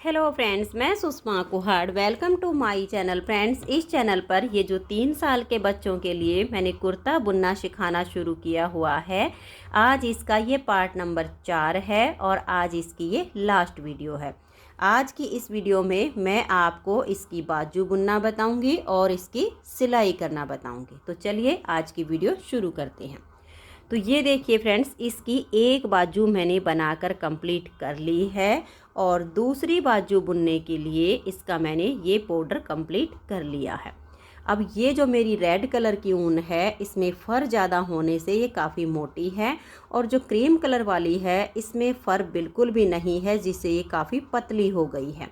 Hello friends, मैं Sushma Kuhar. Welcome to my channel. Friends, इस channel पर ये जो 3 साल के बच्चों के लिए मैंने कुर्ता बुनना सिखाना शुरू किया हुआ है, आज इसका ये पार्ट नंबर 4 है और आज इसकी ये लास्ट वीडियो है। आज की इस वीडियो में मैं आपको इसकी बाजू बुनना बताऊंगी और इसकी सिलाई करना बताऊंगी। तो चलिए आज की वीडियो शुरू करते हैं। तो ये देखिए फ्रेंड्स, इसकी एक बाजू मैंने बनाकर कंप्लीट कर ली है और दूसरी बाजू बुनने के लिए इसका मैंने ये बॉर्डर कंप्लीट कर लिया है। अब ये जो मेरी रेड कलर की ऊन है, इसमें फ़र ज़्यादा होने से ये काफ़ी मोटी है और जो क्रीम कलर वाली है इसमें फ़र बिल्कुल भी नहीं है, जिससे ये काफ़ी पतली हो गई है।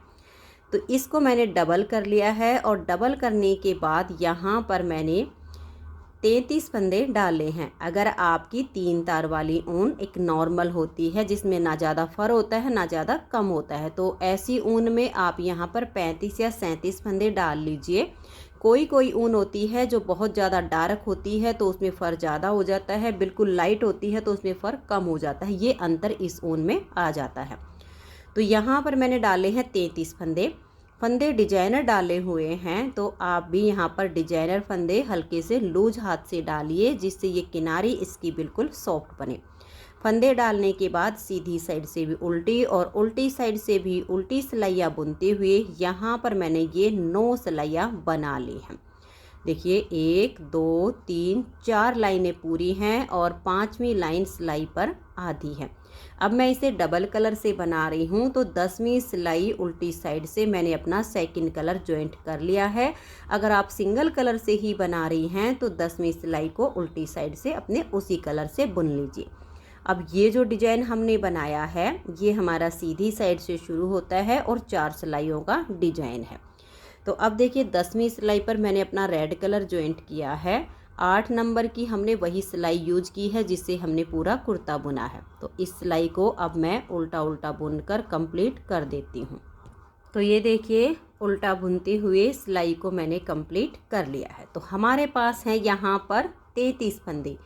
तो इसको मैंने डबल कर लिया है और डबल करने के बाद यहाँ पर मैंने 33 फंदे डाले हैं। अगर आपकी 3 तार वाली ऊन एक नॉर्मल होती है जिसमें ना ज़्यादा फ़र होता है ना ज़्यादा कम होता है, तो ऐसी ऊन में आप यहाँ पर 35 या 37 फंदे डाल लीजिए। कोई कोई ऊन होती है जो बहुत ज़्यादा डार्क होती है तो उसमें फ़र ज़्यादा हो जाता है, बिल्कुल लाइट होती है तो उसमें फ़र कम हो जाता है। ये अंतर इस ऊन में आ जाता है। तो यहाँ पर मैंने डाले हैं 33 फंदे डिजाइनर डाले हुए हैं, तो आप भी यहाँ पर डिजाइनर फंदे हल्के से लूज हाथ से डालिए, जिससे ये किनारी इसकी बिल्कुल सॉफ्ट बने। फंदे डालने के बाद सीधी साइड से भी उल्टी और उल्टी साइड से भी उल्टी सिलाइयाँ बुनते हुए यहाँ पर मैंने ये 9 सिलाइयाँ बना ली हैं। देखिए 1 2 3 4 लाइनें पूरी हैं और 5वीं लाइन सिलाई पर आधी है। अब मैं इसे डबल कलर से बना रही हूँ, तो 10वीं सिलाई उल्टी साइड से मैंने अपना सेकंड कलर ज्वाइंट कर लिया है। अगर आप सिंगल कलर से ही बना रही हैं तो 10वीं सिलाई को उल्टी साइड से अपने उसी कलर से बुन लीजिए। अब ये जो डिजाइन हमने बनाया है ये हमारा सीधी साइड से शुरू होता है और 4 सिलाइयों का डिजाइन है। तो अब देखिए 10वीं सिलाई पर मैंने अपना रेड कलर ज्वाइंट किया है। 8 नंबर की हमने वही सिलाई यूज की है जिससे हमने पूरा कुर्ता बुना है। तो इस सिलाई को अब मैं उल्टा उल्टा बुनकर कंप्लीट कर देती हूँ। तो ये देखिए उल्टा बुनते हुए सिलाई को मैंने कंप्लीट कर लिया है। तो हमारे पास है यहाँ पर 33 फंदे।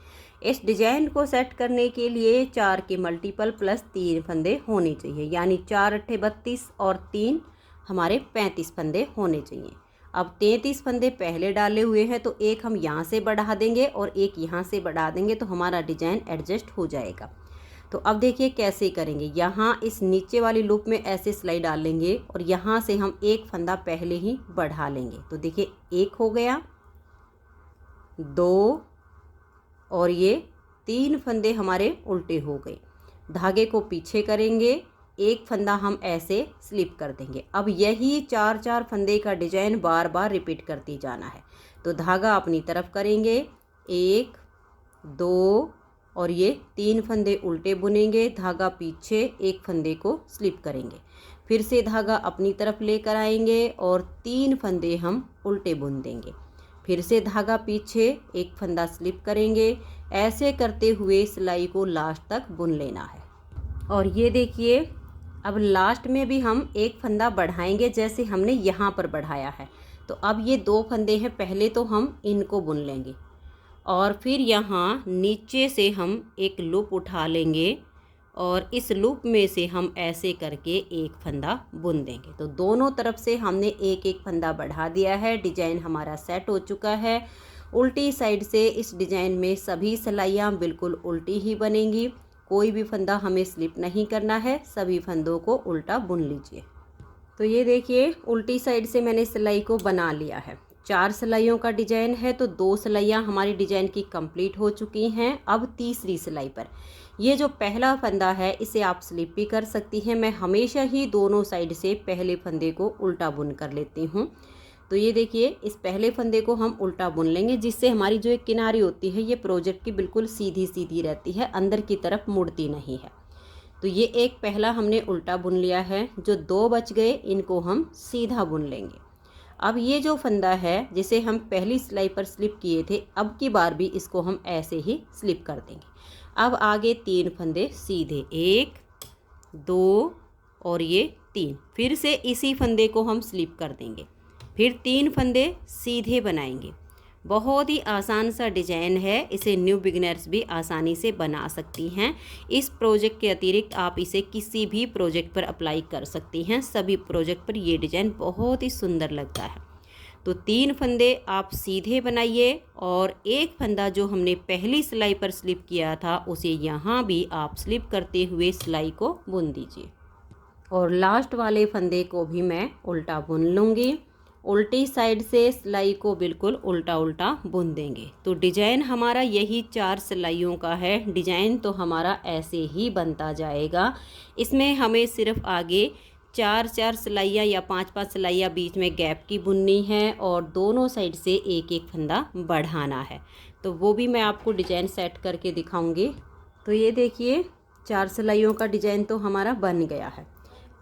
इस डिजाइन को सेट करने के लिए 4 के मल्टीपल प्लस 3 फंदे होने चाहिए, यानी 4 अट्ठे 32 और 3 हमारे 35 फंदे होने चाहिए। अब 33 फंदे पहले डाले हुए हैं तो एक हम यहाँ से बढ़ा देंगे और एक यहाँ से बढ़ा देंगे, तो हमारा डिजाइन एडजस्ट हो जाएगा। तो अब देखिए कैसे करेंगे। यहाँ इस नीचे वाली लूप में ऐसे सिलाई डालेंगे और यहाँ से हम एक फंदा पहले ही बढ़ा लेंगे। तो देखिए 1 हो गया, 2 और ये 3 फंदे हमारे उल्टे हो गए। धागे को पीछे करेंगे, एक फंदा हम ऐसे स्लिप कर देंगे। अब यही 4 फंदे का डिजाइन बार बार रिपीट करते जाना है। तो धागा अपनी तरफ करेंगे, 1 2 और ये 3 फंदे उल्टे बुनेंगे, धागा पीछे, एक फंदे को स्लिप करेंगे, फिर से धागा अपनी तरफ लेकर आएंगे और 3 फंदे हम उल्टे बुन देंगे, फिर से धागा पीछे, एक फंदा स्लिप करेंगे। ऐसे करते हुए सिलाई को लास्ट तक बुन लेना है। और ये देखिए अब लास्ट में भी हम एक फंदा बढ़ाएंगे जैसे हमने यहाँ पर बढ़ाया है। तो अब ये 2 फंदे हैं, पहले तो हम इनको बुन लेंगे और फिर यहाँ नीचे से हम एक लूप उठा लेंगे और इस लूप में से हम ऐसे करके एक फंदा बुन देंगे। तो दोनों तरफ से हमने एक एक फंदा बढ़ा दिया है। डिजाइन हमारा सेट हो चुका है। उल्टी साइड से इस डिजाइन में सभी सिलाइयाँ बिल्कुल उल्टी ही बनेंगी। कोई भी फंदा हमें स्लिप नहीं करना है, सभी फंदों को उल्टा बुन लीजिए। तो ये देखिए उल्टी साइड से मैंने सिलाई को बना लिया है। 4 सिलाइयों का डिजाइन है, तो 2 सिलाइयाँ हमारी डिजाइन की कंप्लीट हो चुकी हैं। अब तीसरी सिलाई पर ये जो पहला फंदा है इसे आप स्लिप भी कर सकती हैं। मैं हमेशा ही दोनों साइड से पहले फंदे को उल्टा बुन कर लेती हूँ। तो ये देखिए इस पहले फंदे को हम उल्टा बुन लेंगे, जिससे हमारी जो एक किनारी होती है ये प्रोजेक्ट की बिल्कुल सीधी सीधी रहती है, अंदर की तरफ मुड़ती नहीं है। तो ये एक पहला हमने उल्टा बुन लिया है। जो 2 बच गए इनको हम सीधा बुन लेंगे। अब ये जो फंदा है जिसे हम पहली सिलाई पर स्लिप किए थे, अब की बार भी इसको हम ऐसे ही स्लिप कर देंगे। अब आगे 3 फंदे सीधे, 1 2 और ये 3, फिर से इसी फंदे को हम स्लिप कर देंगे, फिर 3 फंदे सीधे बनाएंगे, बहुत ही आसान सा डिजाइन है, इसे न्यू बिगिनर्स भी आसानी से बना सकती हैं। इस प्रोजेक्ट के अतिरिक्त आप इसे किसी भी प्रोजेक्ट पर अप्लाई कर सकती हैं, सभी प्रोजेक्ट पर ये डिजाइन बहुत ही सुंदर लगता है। तो 3 फंदे आप सीधे बनाइए और एक फंदा जो हमने पहली सिलाई पर स्लिप किया था उसे यहाँ भी आप स्लिप करते हुए सिलाई को बुन दीजिए और लास्ट वाले फंदे को भी मैं उल्टा बुन लूँगी। उल्टी साइड से सिलाई को बिल्कुल उल्टा उल्टा बुन देंगे। तो डिजाइन हमारा यही 4 सिलाइयों का है। डिजाइन तो हमारा ऐसे ही बनता जाएगा। इसमें हमें सिर्फ आगे 4-4 सिलाइयाँ या 5-5 सिलाइयाँ बीच में गैप की बुननी है और दोनों साइड से एक एक फंदा बढ़ाना है। तो वो भी मैं आपको डिजाइन सेट करके दिखाऊंगी। तो ये देखिए 4 सिलाइयों का डिजाइन तो हमारा बन गया है।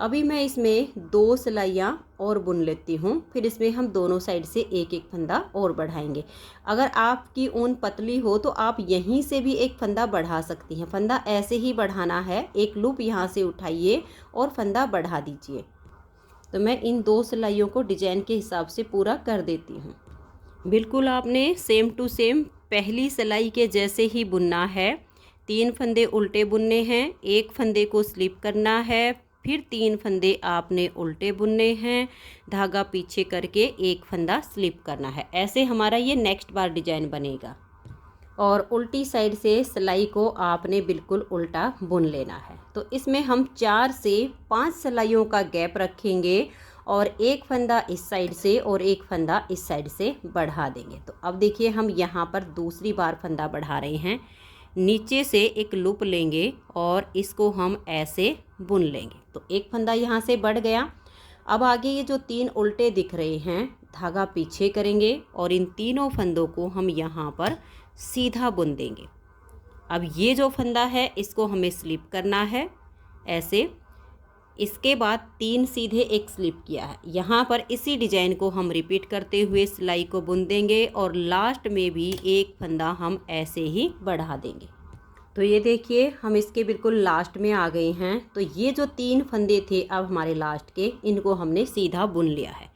अभी मैं इसमें 2 सिलाइयाँ और बुन लेती हूँ, फिर इसमें हम दोनों साइड से एक एक फंदा और बढ़ाएंगे। अगर आपकी ऊन पतली हो तो आप यहीं से भी एक फंदा बढ़ा सकती हैं। फंदा ऐसे ही बढ़ाना है, एक लूप यहाँ से उठाइए और फंदा बढ़ा दीजिए। तो मैं इन 2 सिलाइयों को डिजाइन के हिसाब से पूरा कर देती हूँ। बिल्कुल आपने सेम टू सेम पहली सिलाई के जैसे ही बुनना है। 3 फंदे उल्टे बुनने हैं, एक फंदे को स्लिप करना है, फिर 3 फंदे आपने उल्टे बुनने हैं, धागा पीछे करके एक फंदा स्लिप करना है। ऐसे हमारा ये नेक्स्ट बार डिजाइन बनेगा। और उल्टी साइड से सिलाई को आपने बिल्कुल उल्टा बुन लेना है। तो इसमें हम 4 से 5 सिलाइयों का गैप रखेंगे और एक फंदा इस साइड से और एक फंदा इस साइड से बढ़ा देंगे। तो अब देखिए हम यहाँ पर दूसरी बार फंदा बढ़ा रहे हैं। नीचे से एक लूप लेंगे और इसको हम ऐसे बुन लेंगे। तो एक फंदा यहाँ से बढ़ गया। अब आगे ये जो 3 उल्टे दिख रहे हैं, धागा पीछे करेंगे और इन तीनों फंदों को हम यहाँ पर सीधा बुन देंगे। अब ये जो फंदा है इसको हमें स्लिप करना है ऐसे। इसके बाद 3 सीधे एक स्लिप किया है। यहाँ पर इसी डिजाइन को हम रिपीट करते हुए सिलाई को बुन देंगे और लास्ट में भी एक फंदा हम ऐसे ही बढ़ा देंगे। तो ये देखिए हम इसके बिल्कुल लास्ट में आ गए हैं। तो ये जो 3 फंदे थे अब हमारे लास्ट के, इनको हमने सीधा बुन लिया है।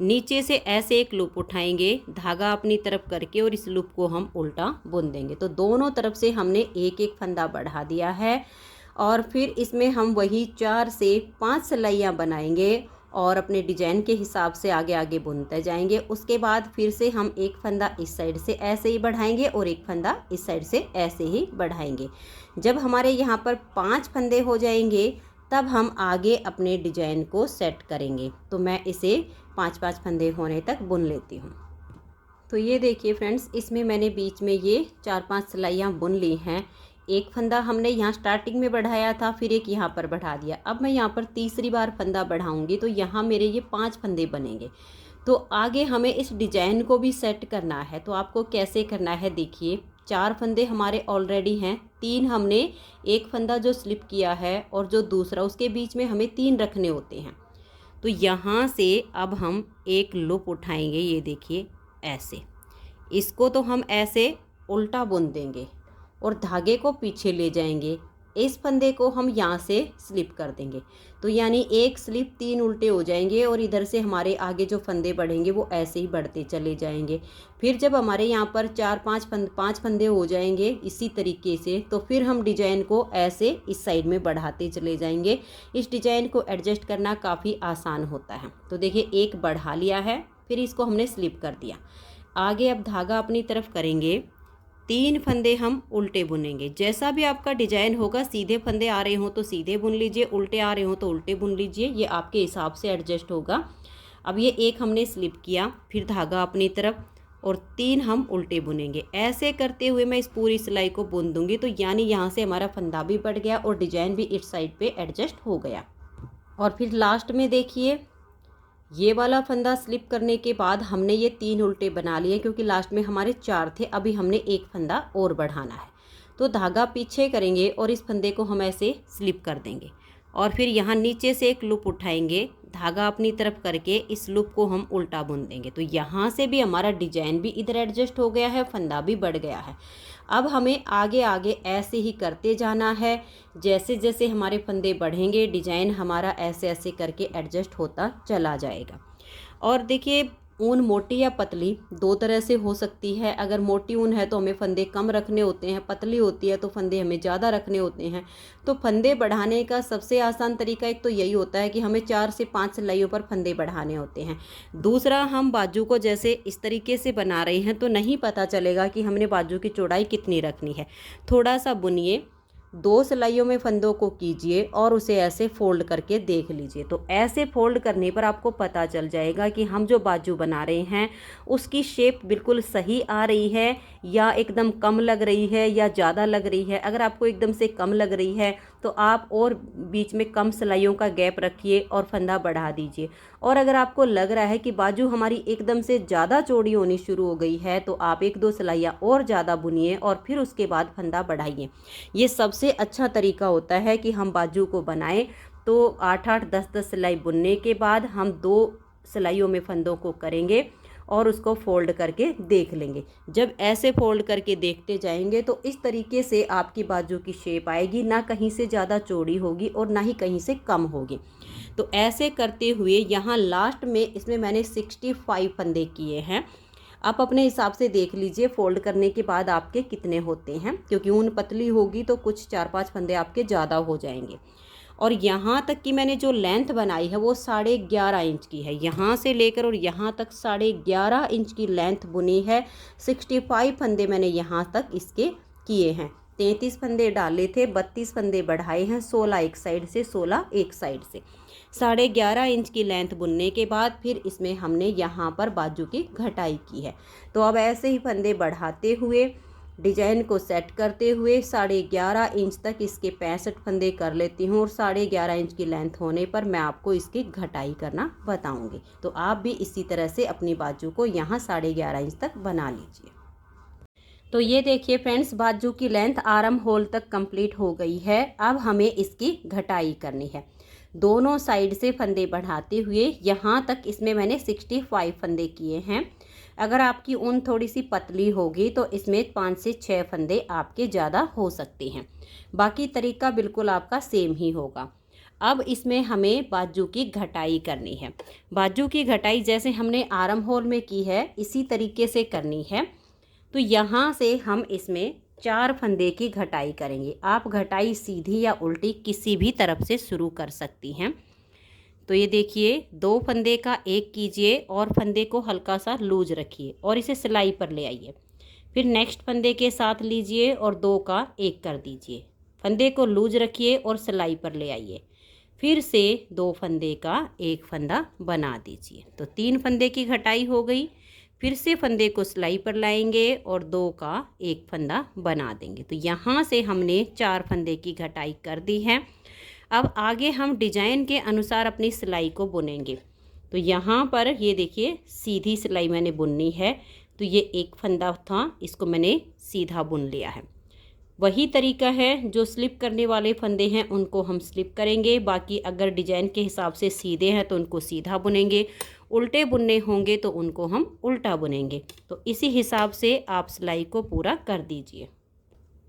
नीचे से ऐसे एक लूप उठाएंगे, धागा अपनी तरफ करके और इस लूप को हम उल्टा बुन देंगे। तो दोनों तरफ से हमने एक एक फंदा बढ़ा दिया है और फिर इसमें हम वही 4 से 5 सिलाइयाँ बनाएंगे और अपने डिजाइन के हिसाब से आगे आगे बुनते जाएंगे। उसके बाद फिर से हम एक फंदा इस साइड से ऐसे ही बढ़ाएंगे और एक फंदा इस साइड से ऐसे ही बढ़ाएंगे। जब हमारे यहाँ पर 5 फंदे हो जाएंगे तब हम आगे अपने डिजाइन को सेट करेंगे। तो मैं इसे 5-5 फंदे होने तक बुन लेती हूँ। तो ये देखिए फ्रेंड्स, इसमें मैंने बीच में ये 4-5 सिलाइयाँ बुन ली हैं। एक फंदा हमने यहाँ स्टार्टिंग में बढ़ाया था, फिर एक यहाँ पर बढ़ा दिया। अब मैं यहाँ पर तीसरी बार फंदा बढ़ाऊंगी तो यहाँ मेरे ये 5 फंदे बनेंगे। तो आगे हमें इस डिजाइन को भी सेट करना है। तो आपको कैसे करना है देखिए, 4 फंदे हमारे ऑलरेडी हैं, 3 हमने एक फंदा जो स्लिप किया है और जो दूसरा उसके बीच में हमें 3 रखने होते हैं। तो यहाँ से अब हम एक लूप उठाएंगे, ये देखिए ऐसे। इसको तो हम ऐसे उल्टा बुन देंगे और धागे को पीछे ले जाएंगे। इस फंदे को हम यहाँ से स्लिप कर देंगे। तो यानी एक स्लिप 3 उल्टे हो जाएंगे और इधर से हमारे आगे जो फंदे बढ़ेंगे वो ऐसे ही बढ़ते चले जाएंगे। फिर जब हमारे यहाँ पर 4-5 फंदे हो जाएंगे इसी तरीके से, तो फिर हम डिजाइन को ऐसे इस साइड में बढ़ाते चले जाएंगे। इस डिजाइन को एडजस्ट करना काफ़ी आसान होता है। तो देखिए एक बढ़ा लिया है, फिर इसको हमने स्लिप कर दिया। आगे अब धागा अपनी तरफ करेंगे, 3 फंदे हम उल्टे बुनेंगे। जैसा भी आपका डिजाइन होगा, सीधे फंदे आ रहे हों तो सीधे बुन लीजिए, उल्टे आ रहे हों तो उल्टे बुन लीजिए, ये आपके हिसाब से एडजस्ट होगा। अब ये एक हमने स्लिप किया, फिर धागा अपनी तरफ और 3 हम उल्टे बुनेंगे। ऐसे करते हुए मैं इस पूरी सिलाई को बुन दूंगी। तो यानी यहाँ से हमारा फंदा भी बढ़ गया और डिजाइन भी इस साइड पे एडजस्ट हो गया। और फिर लास्ट में देखिए ये वाला फंदा स्लिप करने के बाद हमने ये 3 उल्टे बना लिए, क्योंकि लास्ट में हमारे 4 थे। अभी हमने एक फंदा और बढ़ाना है। तो धागा पीछे करेंगे और इस फंदे को हम ऐसे स्लिप कर देंगे और फिर यहाँ नीचे से एक लूप उठाएंगे, धागा अपनी तरफ करके इस लूप को हम उल्टा बुन देंगे। तो यहाँ से भी हमारा डिजाइन भी इधर एडजस्ट हो गया है, फंदा भी बढ़ गया है। अब हमें आगे आगे ऐसे ही करते जाना है। जैसे जैसे हमारे फंदे बढ़ेंगे डिजाइन हमारा ऐसे ऐसे करके एडजस्ट होता चला जाएगा। और देखिए ऊन मोटी या पतली दो तरह से हो सकती है। अगर मोटी ऊन है तो हमें फंदे कम रखने होते हैं, पतली होती है तो फंदे हमें ज़्यादा रखने होते हैं। तो फंदे बढ़ाने का सबसे आसान तरीका एक तो यही होता है कि हमें 4 से 5 सिलाइयों पर फंदे बढ़ाने होते हैं। दूसरा, हम बाजू को जैसे इस तरीके से बना रहे हैं तो नहीं पता चलेगा कि हमने बाजू की चौड़ाई कितनी रखनी है। थोड़ा सा बुनिए, 2 सिलाइयों में फंदों को कीजिए और उसे ऐसे फोल्ड करके देख लीजिए। तो ऐसे फोल्ड करने पर आपको पता चल जाएगा कि हम जो बाजू बना रहे हैं उसकी शेप बिल्कुल सही आ रही है या एकदम कम लग रही है या ज़्यादा लग रही है। अगर आपको एकदम से कम लग रही है तो आप और बीच में कम सिलाइयों का गैप रखिए और फंदा बढ़ा दीजिए। और अगर आपको लग रहा है कि बाजू हमारी एकदम से ज़्यादा चौड़ी होनी शुरू हो गई है तो आप 1-2 सिलाइयाँ और ज़्यादा बुनिए और फिर उसके बाद फंदा बढ़ाइए। ये सबसे अच्छा तरीका होता है कि हम बाजू को बनाएं। तो 8-8, 10-10 सिलाई बुनने के बाद हम 2 सिलाइयों में फंदों को करेंगे और उसको फोल्ड करके देख लेंगे। जब ऐसे फोल्ड करके देखते जाएंगे तो इस तरीके से आपकी बाजू की शेप आएगी, ना कहीं से ज़्यादा चौड़ी होगी और ना ही कहीं से कम होगी। तो ऐसे करते हुए यहाँ लास्ट में इसमें मैंने 65 फंदे किए हैं। आप अपने हिसाब से देख लीजिए फोल्ड करने के बाद आपके कितने होते हैं, क्योंकि ऊन पतली होगी तो कुछ 4-5 फंदे आपके ज़्यादा हो जाएंगे। और यहाँ तक की मैंने जो लेंथ बनाई है वो 11.5 इंच की है। यहाँ से लेकर और यहाँ तक 11.5 इंच की लेंथ बुनी है। 65 फंदे मैंने यहाँ तक इसके किए हैं। 33 फंदे डाले थे, 32 फंदे बढ़ाए हैं, 16 एक साइड से, 16 एक साइड से। 11.5 इंच की लेंथ बुनने के बाद फिर इसमें हमने यहाँ पर बाजू की घटाई की है। तो अब ऐसे ही फंदे बढ़ाते हुए डिजाइन को सेट करते हुए 11.5 इंच तक इसके 65 फंदे कर लेती हूँ और 11.5 इंच की लेंथ होने पर मैं आपको इसकी घटाई करना बताऊँगी। तो आप भी इसी तरह से अपनी बाजू को यहाँ 11.5 इंच तक बना लीजिए। तो ये देखिए फ्रेंड्स, बाजू की लेंथ आर्म होल तक कंप्लीट हो गई है। अब हमें इसकी घटाई करनी है। दोनों साइड से फंदे बढ़ाते हुए यहाँ तक इसमें मैंने 65 फंदे किए हैं। अगर आपकी ऊन थोड़ी सी पतली होगी तो इसमें 5 से 6 फंदे आपके ज़्यादा हो सकते हैं। बाकी तरीका बिल्कुल आपका सेम ही होगा। अब इसमें हमें बाजू की घटाई करनी है। बाजू की घटाई जैसे हमने आर्म होल में की है इसी तरीके से करनी है। तो यहाँ से हम इसमें 4 फंदे की घटाई करेंगे। आप घटाई सीधी या उल्टी किसी भी तरफ से शुरू कर सकती हैं। तो ये देखिए, 2 फंदे का एक कीजिए और फंदे को हल्का सा लूज रखिए और इसे सिलाई पर ले आइए। फिर नेक्स्ट फंदे के साथ लीजिए और 2 का एक कर दीजिए। फंदे को लूज रखिए और सिलाई पर ले आइए। फिर से 2 फंदे का एक फंदा बना दीजिए। तो 3 फंदे की घटाई हो गई। फिर से फंदे को सिलाई पर लाएंगे और 2 का एक फंदा बना देंगे। तो यहाँ से हमने 4 फंदे की घटाई कर दी है। अब आगे हम डिजाइन के अनुसार अपनी सिलाई को बुनेंगे। तो यहाँ पर ये देखिए, सीधी सिलाई मैंने बुननी है। तो ये एक फंदा था, इसको मैंने सीधा बुन लिया है। वही तरीका है, जो स्लिप करने वाले फंदे हैं उनको हम स्लिप करेंगे। बाकी अगर डिजाइन के हिसाब से सीधे हैं तो उनको सीधा बुनेंगे, उल्टे बुनने होंगे तो उनको हम उल्टा बुनेंगे। तो इसी हिसाब से आप सिलाई को पूरा कर दीजिए।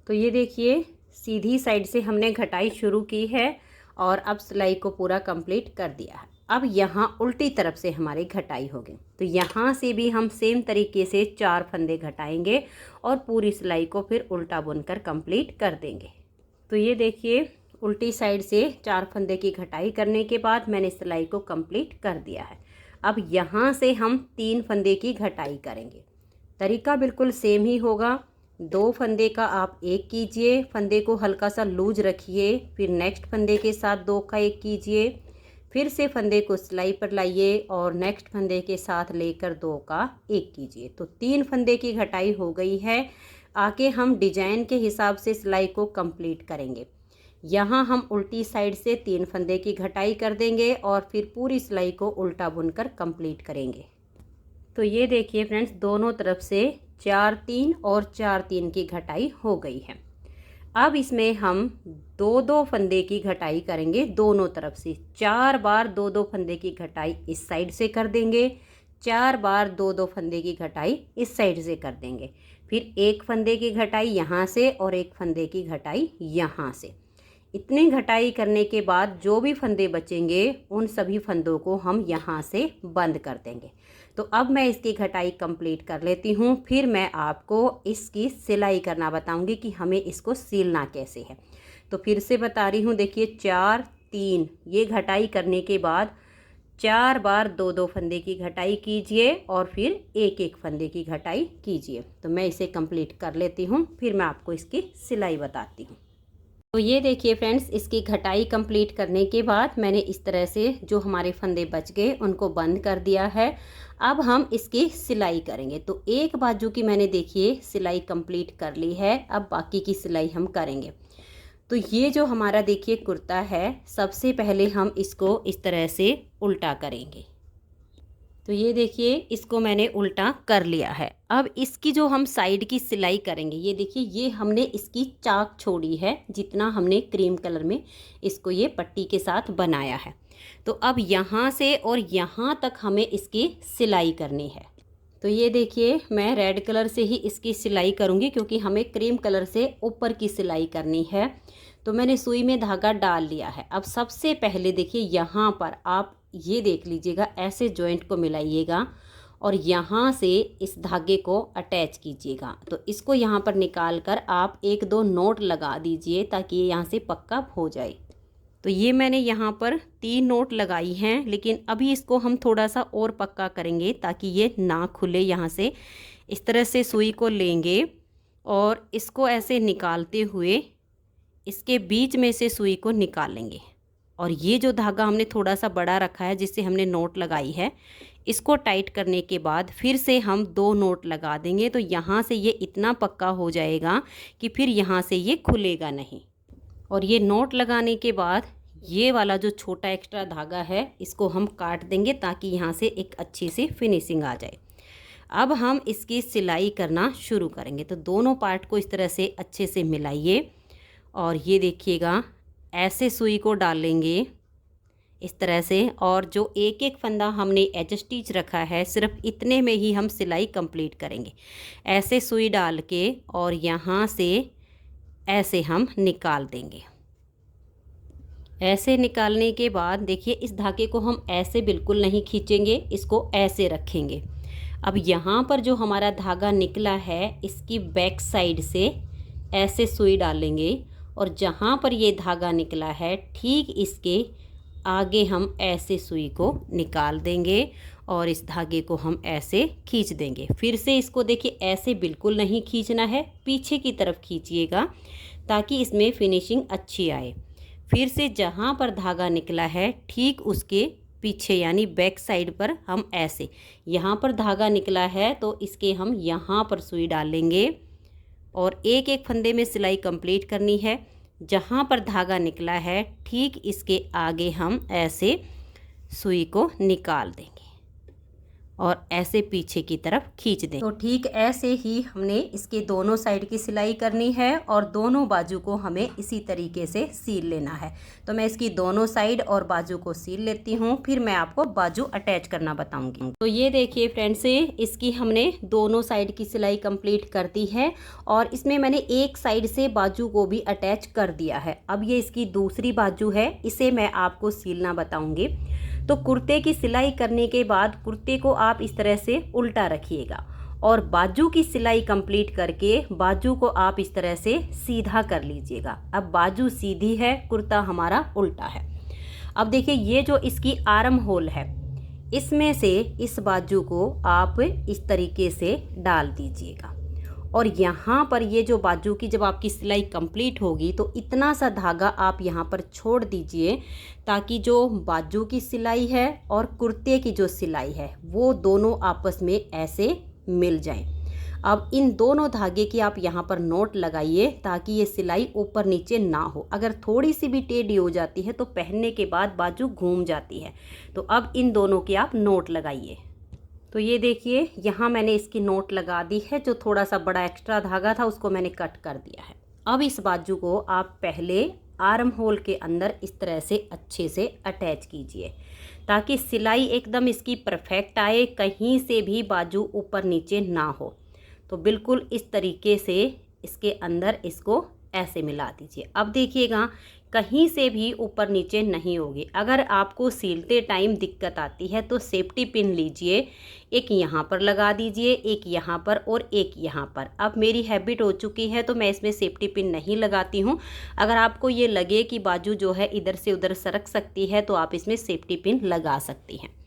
तो ये देखिए, सीधी साइड से हमने घटाई शुरू की है और अब सिलाई को पूरा कंप्लीट कर दिया है। अब यहाँ उल्टी तरफ से हमारी घटाई होगी। तो यहाँ से भी हम सेम तरीके से 4 फंदे घटाएंगे और पूरी सिलाई को फिर उल्टा बुनकर कंप्लीट कर देंगे। तो ये देखिए, उल्टी साइड से 4 फंदे की घटाई करने के बाद मैंने सिलाई को कंप्लीट कर दिया है। अब यहाँ से हम 3 फंदे की घटाई करेंगे। तरीका बिल्कुल सेम ही होगा। 2 फंदे का आप एक कीजिए, फंदे को हल्का सा लूज रखिए। फिर नेक्स्ट फंदे के साथ 2 का एक कीजिए। फिर से फंदे को सिलाई पर लाइए और नेक्स्ट फंदे के साथ लेकर 2 का एक कीजिए। तो 3 फंदे की घटाई हो गई है। आगे हम डिजाइन के हिसाब से सिलाई को कंप्लीट करेंगे। यहाँ हम उल्टी साइड से 3 फंदे की घटाई कर देंगे और फिर पूरी सिलाई को उल्टा बुनकर कंप्लीट करेंगे। तो ये देखिए फ्रेंड्स, दोनों तरफ से 4-3 और 4-3 की घटाई हो गई है। अब इसमें हम 2-2 फंदे की घटाई करेंगे दोनों तरफ से। 4 बार 2-2 फंदे की घटाई इस साइड से कर देंगे, 4 बार 2-2 फंदे की घटाई इस साइड से कर देंगे। फिर एक फंदे की घटाई यहाँ से और एक फंदे की घटाई यहाँ से। इतनी घटाई करने के बाद जो भी फंदे बचेंगे उन सभी फंदों को हम यहाँ से बंद कर देंगे। तो अब मैं इसकी घटाई कंप्लीट कर लेती हूँ, फिर मैं आपको इसकी सिलाई करना बताऊँगी कि हमें इसको सीलना कैसे है। तो फिर से बता रही हूँ, देखिए 4 3 ये घटाई करने के बाद 4 बार 2-2 फंदे की घटाई कीजिए और फिर एक एक फंदे की घटाई कीजिए। तो मैं इसे कंप्लीट कर लेती हूँ, फिर मैं आपको इसकी सिलाई बताती हूँ। तो ये देखिए फ्रेंड्स, इसकी घटाई कंप्लीट करने के बाद मैंने इस तरह से जो हमारे फंदे बच गए उनको बंद कर दिया है। अब हम इसकी सिलाई करेंगे। तो एक बाजू की मैंने देखिए सिलाई कंप्लीट कर ली है, अब बाकी की सिलाई हम करेंगे। तो ये जो हमारा देखिए कुर्ता है, सबसे पहले हम इसको इस तरह से उल्टा करेंगे। तो ये देखिए इसको मैंने उल्टा कर लिया है। अब इसकी जो हम साइड की सिलाई करेंगे, ये देखिए ये हमने इसकी चाक छोड़ी है, जितना हमने क्रीम कलर में इसको ये पट्टी के साथ बनाया है। तो अब यहाँ से और यहाँ तक हमें इसकी सिलाई करनी है। तो ये देखिए मैं रेड कलर से ही इसकी सिलाई करूँगी, क्योंकि हमें क्रीम कलर से ऊपर की सिलाई करनी है। तो मैंने सुई में धागा डाल लिया है। अब सबसे पहले देखिए यहाँ पर आप ये देख लीजिएगा, ऐसे जॉइंट को मिलाइएगा और यहाँ से इस धागे को अटैच कीजिएगा। तो इसको यहाँ पर निकाल कर आप 1-2 नोट लगा दीजिए, ताकि ये यहाँ से पक्का हो जाए। तो ये मैंने यहाँ पर 3 नोट लगाई हैं, लेकिन अभी इसको हम थोड़ा सा और पक्का करेंगे ताकि ये ना खुले। यहाँ से इस तरह से सुई को लेंगे और इसको ऐसे निकालते हुए इसके बीच में से सुई को निकालेंगे। और ये जो धागा हमने थोड़ा सा बड़ा रखा है, जिससे हमने नोट लगाई है, इसको टाइट करने के बाद फिर से हम 2 नोट लगा देंगे। तो यहाँ से ये इतना पक्का हो जाएगा कि फिर यहाँ से ये खुलेगा नहीं। और ये नोट लगाने के बाद ये वाला जो छोटा एक्स्ट्रा धागा है, इसको हम काट देंगे ताकि यहाँ से एक अच्छी सी फिनिशिंग आ जाए। अब हम इसकी सिलाई करना शुरू करेंगे। तो दोनों पार्ट को इस तरह से अच्छे से मिलाइए और ये देखिएगा ऐसे सुई को डालेंगे इस तरह से। और जो एक एक फंदा हमने एज स्टिच रखा है, सिर्फ इतने में ही हम सिलाई कंप्लीट करेंगे। ऐसे सुई डाल के और यहाँ से ऐसे हम निकाल देंगे। ऐसे निकालने के बाद देखिए इस धागे को हम ऐसे बिल्कुल नहीं खींचेंगे, इसको ऐसे रखेंगे। अब यहाँ पर जो हमारा धागा निकला है, इसकी बैक साइड से ऐसे सुई डालेंगे और जहाँ पर ये धागा निकला है, ठीक इसके आगे हम ऐसे सुई को निकाल देंगे और इस धागे को हम ऐसे खींच देंगे। फिर से इसको देखिए ऐसे बिल्कुल नहीं खींचना है, पीछे की तरफ खींचिएगा ताकि इसमें फिनिशिंग अच्छी आए। फिर से जहाँ पर धागा निकला है, ठीक उसके पीछे यानी बैक साइड पर हम ऐसे, यहाँ पर धागा निकला है तो इसके हम यहाँ पर सुई डालेंगे और एक एक फंदे में सिलाई कंप्लीट करनी है। जहाँ पर धागा निकला है, ठीक इसके आगे हम ऐसे सुई को निकाल देंगे और ऐसे पीछे की तरफ खींच दें। तो ठीक ऐसे ही हमने इसके दोनों साइड की सिलाई करनी है और दोनों बाजू को हमें इसी तरीके से सील लेना है। तो मैं इसकी दोनों साइड और बाजू को सील लेती हूँ, फिर मैं आपको बाजू अटैच करना बताऊँगी। तो ये देखिए फ्रेंड्स, इसकी हमने दोनों साइड की सिलाई कंप्लीट कर दी है और इसमें मैंने एक साइड से बाजू को भी अटैच कर दिया है। अब ये इसकी दूसरी बाजू है, इसे मैं आपको सीलना बताऊँगी। तो कुर्ते की सिलाई करने के बाद कुर्ते को आप इस तरह से उल्टा रखिएगा और बाजू की सिलाई कंप्लीट करके बाजू को आप इस तरह से सीधा कर लीजिएगा। अब बाजू सीधी है, कुर्ता हमारा उल्टा है। अब देखिए ये जो इसकी आर्म होल है, इसमें से इस बाजू को आप इस तरीके से डाल दीजिएगा और यहाँ पर ये जो बाजू की जब आपकी सिलाई कंप्लीट होगी तो इतना सा धागा आप यहाँ पर छोड़ दीजिए, ताकि जो बाजू की सिलाई है और कुर्ते की जो सिलाई है वो दोनों आपस में ऐसे मिल जाएं। अब इन दोनों धागे की आप यहाँ पर नोट लगाइए ताकि ये सिलाई ऊपर नीचे ना हो। अगर थोड़ी सी भी टेढ़ी हो जाती है तो पहनने के बाद बाजू घूम जाती है। तो अब इन दोनों की आप नोट लगाइए। तो ये देखिए यहाँ मैंने इसकी नोट लगा दी है। जो थोड़ा सा बड़ा एक्स्ट्रा धागा था उसको मैंने कट कर दिया है। अब इस बाजू को आप पहले आर्म होल के अंदर इस तरह से अच्छे से अटैच कीजिए ताकि सिलाई एकदम इसकी परफेक्ट आए, कहीं से भी बाजू ऊपर नीचे ना हो। तो बिल्कुल इस तरीके से इसके अंदर इसको ऐसे मिला दीजिए। अब देखिएगा कहीं से भी ऊपर नीचे नहीं होगी। अगर आपको सीलते टाइम दिक्कत आती है तो सेफ्टी पिन लीजिए, एक यहाँ पर लगा दीजिए, एक यहाँ पर और एक यहाँ पर। अब मेरी हैबिट हो चुकी है तो मैं इसमें सेफ्टी पिन नहीं लगाती हूँ। अगर आपको ये लगे कि बाजू जो है इधर से उधर सरक सकती है तो आप इसमें सेफ्टी पिन लगा सकती हैं।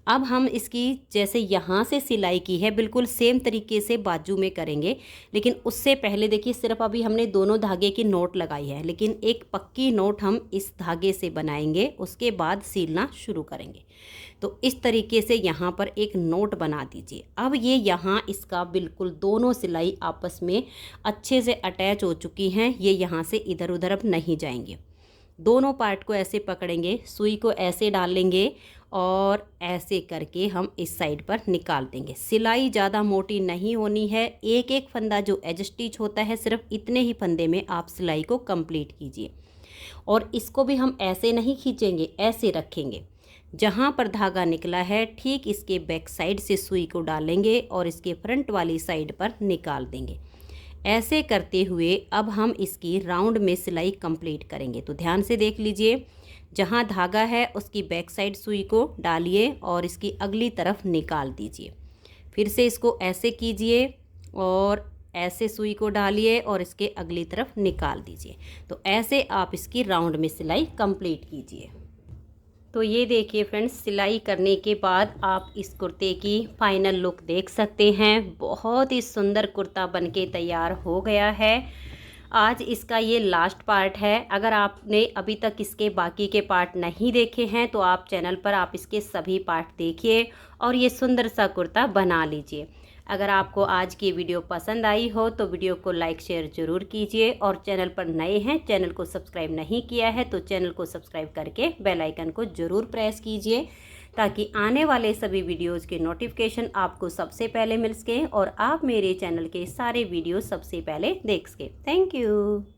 अब हम इसकी जैसे यहाँ से सिलाई की है बिल्कुल सेम तरीके से बाजू में करेंगे, लेकिन उससे पहले देखिए सिर्फ अभी हमने दोनों धागे की नोट लगाई है, लेकिन एक पक्की नोट हम इस धागे से बनाएंगे, उसके बाद सिलना शुरू करेंगे। तो इस तरीके से यहाँ पर एक नोट बना दीजिए। अब ये यहाँ इसका बिल्कुल दोनों सिलाई आपस में अच्छे से अटैच हो चुकी हैं, ये यहाँ से इधर उधर अब नहीं जाएंगे। दोनों पार्ट को ऐसे पकड़ेंगे, सुई को ऐसे डालेंगे और ऐसे करके हम इस साइड पर निकाल देंगे। सिलाई ज़्यादा मोटी नहीं होनी है, एक एक फंदा जो एज स्टिच होता है सिर्फ इतने ही फंदे में आप सिलाई को कंप्लीट कीजिए। और इसको भी हम ऐसे नहीं खींचेंगे, ऐसे रखेंगे। जहाँ पर धागा निकला है ठीक इसके बैक साइड से सुई को डालेंगे और इसके फ्रंट वाली साइड पर निकाल देंगे। ऐसे करते हुए अब हम इसकी राउंड में सिलाई कंप्लीट करेंगे। तो ध्यान से देख लीजिए, जहाँ धागा है उसकी बैक साइड सुई को डालिए और इसकी अगली तरफ निकाल दीजिए। फिर से इसको ऐसे कीजिए और ऐसे सुई को डालिए और इसके अगली तरफ निकाल दीजिए। तो ऐसे आप इसकी राउंड में सिलाई कंप्लीट कीजिए। तो ये देखिए फ्रेंड्स, सिलाई करने के बाद आप इस कुर्ते की फाइनल लुक देख सकते हैं। बहुत ही सुंदर कुर्ता बनके तैयार हो गया है। आज इसका ये लास्ट पार्ट है। अगर आपने अभी तक इसके बाकी के पार्ट नहीं देखे हैं तो आप चैनल पर आप इसके सभी पार्ट देखिए और ये सुंदर सा कुर्ता बना लीजिए। अगर आपको आज की वीडियो पसंद आई हो तो वीडियो को लाइक शेयर ज़रूर कीजिए और चैनल पर नए हैं, चैनल को सब्सक्राइब नहीं किया है तो चैनल को सब्सक्राइब करके बेल आइकन को ज़रूर प्रेस कीजिए ताकि आने वाले सभी वीडियोस के नोटिफिकेशन आपको सबसे पहले मिल सके और आप मेरे चैनल के सारे वीडियो सबसे पहले देख सके। Thank you.